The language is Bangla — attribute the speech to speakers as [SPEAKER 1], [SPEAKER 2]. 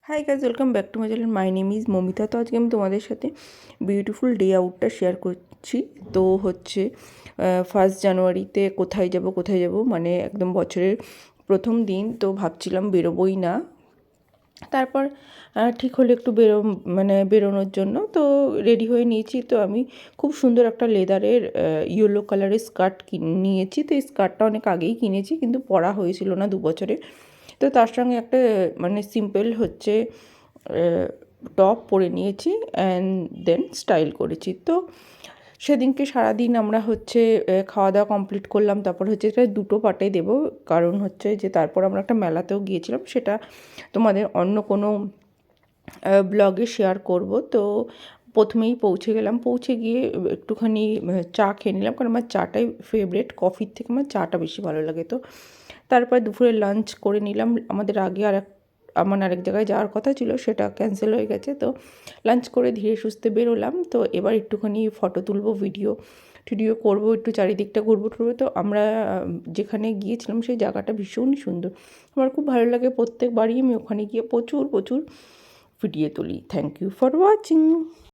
[SPEAKER 1] High guys, welcome back to my channel. My name is Mamita. তো আজকে আমি তোমাদের সাথে বিউটিফুল ডে আউটটা শেয়ার করছি। তো হচ্ছে 1 জানুয়ারিতে কোথায় যাব মানে একদম বছরের প্রথম দিন। তো ভাবছিলাম বেরোবোই না, তারপর ঠিক হলো একটু বেরোনোর জন্য। তো রেডি হয়ে নিয়েছি। তো আমি খুব সুন্দর একটা লেদারের ইয়েলো কালারের স্কার্ট নিয়েছি। তো এই স্কার্টটা অনেক আগেই কিনেছি, কিন্তু পরা হয়েছিল না 2 বছরে। তো তার সঙ্গে একটা সিম্পল হচ্ছে টপ পরে নিয়েছি, অ্যান্ড দেন স্টাইল করেছি। তো সেদিনকে সারাদিন আমরা হচ্ছে খাওয়া দাওয়া কমপ্লিট করলাম। তারপর হচ্ছে এটা 2টো পার্টে দেবো, কারণ হচ্ছে যে তারপর আমরা একটা মেলাতেও গিয়েছিলাম, সেটা তোমাদের অন্য কোনো ব্লগে শেয়ার করব। তো প্রথমেই পৌঁছে গেলাম, পৌঁছে গিয়ে একটুখানি চা খেয়ে নিলাম, কারণ আমার চাটাই ফেভারিট, কফির থেকে আমার চাটা বেশি ভালো লাগে। তো তারপর দুপুরে লাঞ্চ করে নিলাম। আমাদের আগে আরেক জায়গায় যাওয়ার কথা ছিল, সেটা ক্যান্সেল হয়ে গেছে। তো লাঞ্চ করে ধীরে সুস্থে বেরোলাম। তো এবার একটুখানি ফটো তুলবো, ভিডিও করবো, একটু চারিদিকটা ঘুরবো টুরবো। তো আমরা যেখানে গিয়েছিলাম সেই জায়গাটা ভীষণই সুন্দর, আমার খুব ভালো লাগে। প্রত্যেকবারই আমি ওখানে গিয়ে প্রচুর ভিডিও তুলি। Thank you for watching.